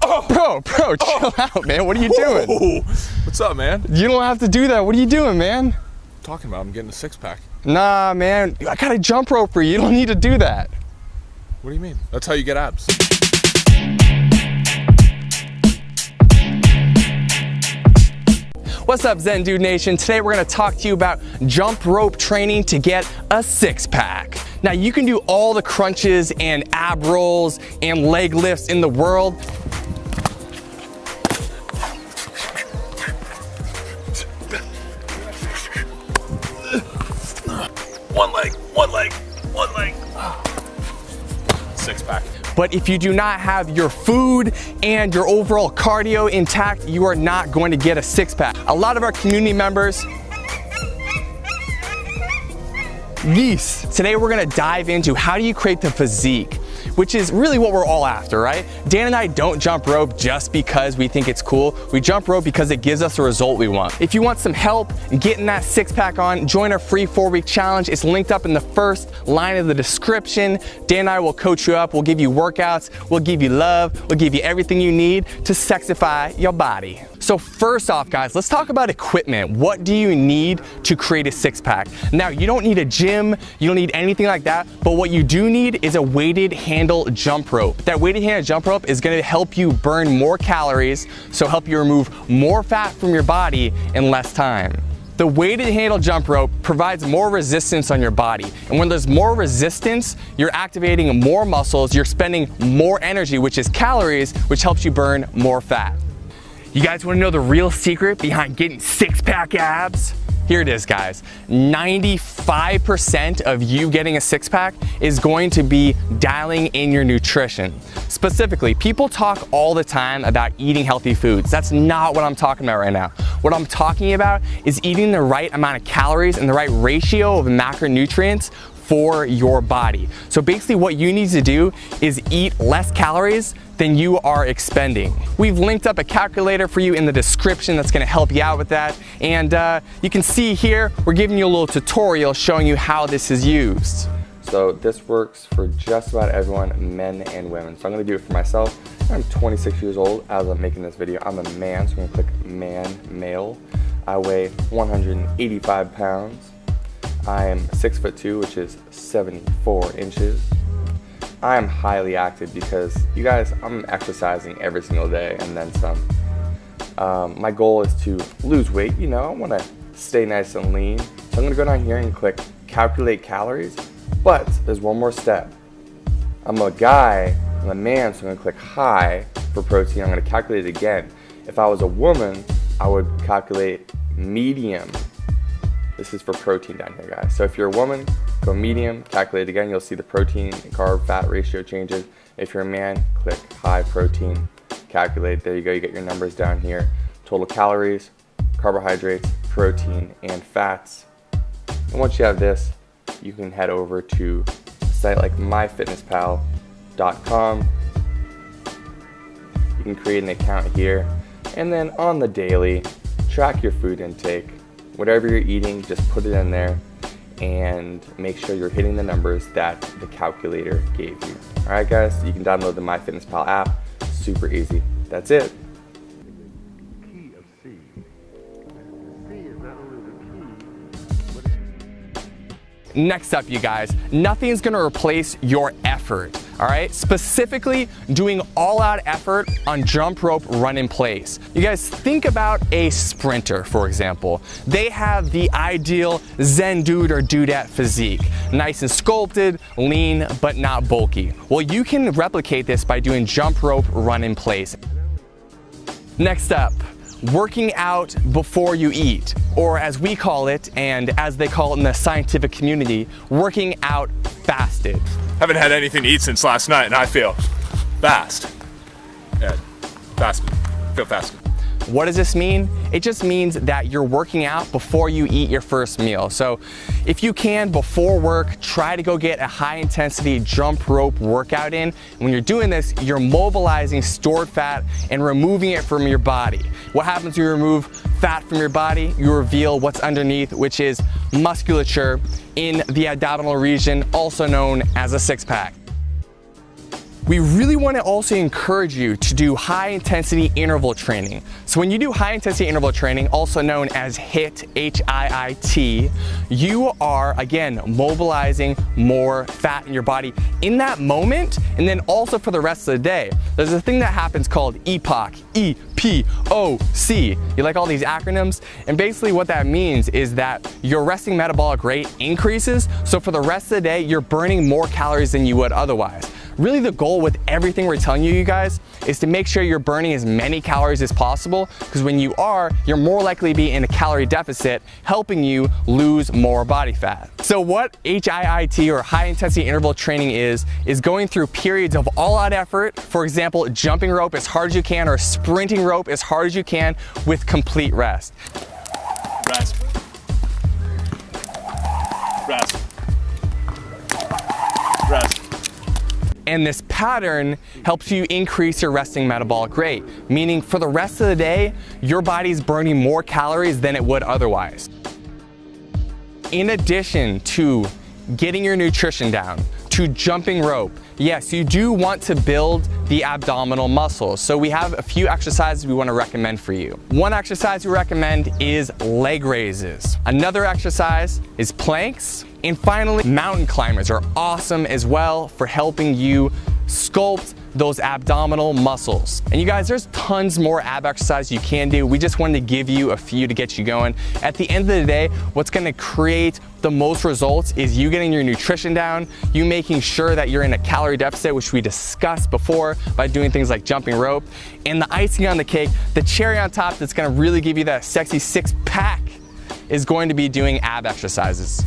Bro, chill out, man. What are you doing? What's up, man? You don't have to do that. What are you doing, man? Talking about I'm getting a six-pack. Nah, man. I got a jump rope for you. You don't need to do that. What do you mean? That's how you get abs. What's up, Zen Dude Nation? Today we're gonna talk to you about jump rope training to get a six-pack. Now you can do all the crunches and ab rolls and leg lifts in the world. One leg. Six-pack. But if you do not have your food and your overall cardio intact, you are not going to get a six-pack. A lot of our community members, today we're gonna dive into how do you create the physique, which is really what we're all after, right? Dan and I don't jump rope just because we think it's cool. We jump rope because it gives us the result we want. If you want some help getting that six-pack on, join our free 4-week challenge. It's linked up in the first line of the description. Dan and I will coach you up. We'll give you workouts. We'll give you love. We'll give you everything you need to sexify your body. So first off, guys, let's talk about equipment. What do you need to create a six-pack? Now, you don't need a gym. You don't need anything like that. But what you do need is a weighted handle jump rope. That weighted handle jump rope is gonna help you burn more calories, so help you remove more fat from your body in less time. The weighted handle jump rope provides more resistance on your body. And when there's more resistance, you're activating more muscles, you're spending more energy, which is calories, which helps you burn more fat. You guys wanna know the real secret behind getting six-pack abs? Here it is, guys. 95% of you getting a six-pack is going to be dialing in your nutrition. Specifically, people talk all the time about eating healthy foods. That's not what I'm talking about right now. What I'm talking about is eating the right amount of calories and the right ratio of macronutrients for your body. So basically what you need to do is eat less calories than you are expending. We've linked up a calculator for you in the description that's gonna help you out with that. And you can see here, we're giving you a little tutorial showing you how this is used. So this works for just about everyone, men and women. So I'm gonna do it for myself. I'm 26 years old as I'm making this video. I'm a man, so I'm gonna click man, male. I weigh 185 pounds. I am 6'2", which is 74 inches. I am highly active because, you guys, I'm exercising every single day and then some. My goal is to lose weight, you know, I wanna stay nice and lean. So I'm gonna go down here and click calculate calories, but there's one more step. I'm a guy, I'm a man, so I'm gonna click high for protein. I'm gonna calculate it again. If I was a woman, I would calculate medium. This is for protein down here, guys. So if you're a woman, go medium, calculate it again. You'll see the protein and carb fat ratio changes. If you're a man, click high protein, calculate. There you go, you get your numbers down here. Total calories, carbohydrates, protein, and fats. And once you have this, you can head over to a site like myfitnesspal.com. You can create an account here. And then on the daily, track your food intake. Whatever you're eating, just put it in there and make sure you're hitting the numbers that the calculator gave you. All right, guys, you can download the MyFitnessPal app. Super easy. That's it. Next up, you guys, nothing's gonna replace your effort, all right? Specifically, doing all-out effort on jump rope run in place. You guys think about a sprinter, for example. They have the ideal Zen dude or dudette physique. Nice and sculpted, lean, but not bulky. Well, you can replicate this by doing jump rope run in place. Next up, working out before you eat, or as we call it, and as they call it in the scientific community, working out fasted. Haven't had anything to eat since last night and I feel fast. Yeah, fasted. Feel fasted. What does this mean? It just means that you're working out before you eat your first meal. So if you can, before work, try to go get a high intensity jump rope workout in. When you're doing this, you're mobilizing stored fat and removing it from your body. What happens when you remove fat from your body? You reveal what's underneath, which is musculature in the abdominal region, also known as a six-pack. we really want to also encourage you to do high intensity interval training. So when you do high intensity interval training, also known as HIIT, H-I-I-T, you are, again, mobilizing more fat in your body in that moment, and then also for the rest of the day. There's a thing that happens called EPOC, E-P-O-C. You like all these acronyms? And basically what that means is that your resting metabolic rate increases, so for the rest of the day, you're burning more calories than you would otherwise. Really the goal with everything we're telling you guys is to make sure you're burning as many calories as possible, because when you are, you're more likely to be in a calorie deficit, helping you lose more body fat. So what HIIT, or high intensity interval training, is going through periods of all out effort, for example, jumping rope as hard as you can or sprinting rope as hard as you can with complete rest. Rest. Rest. Rest. And this pattern helps you increase your resting metabolic rate, meaning for the rest of the day, your body's burning more calories than it would otherwise. In addition to getting your nutrition down, to jumping rope, yes, you do want to build the abdominal muscles. So we have a few exercises we want to recommend for you. One exercise we recommend is leg raises. Another exercise is planks. And finally, mountain climbers are awesome as well for helping you sculpt those abdominal muscles. And you guys, there's tons more ab exercises you can do. We just wanted to give you a few to get you going. At the end of the day, what's gonna create the most results is you getting your nutrition down, you making sure that you're in a calorie deficit, which we discussed before by doing things like jumping rope, and the icing on the cake, the cherry on top that's gonna really give you that sexy six pack, is going to be doing ab exercises.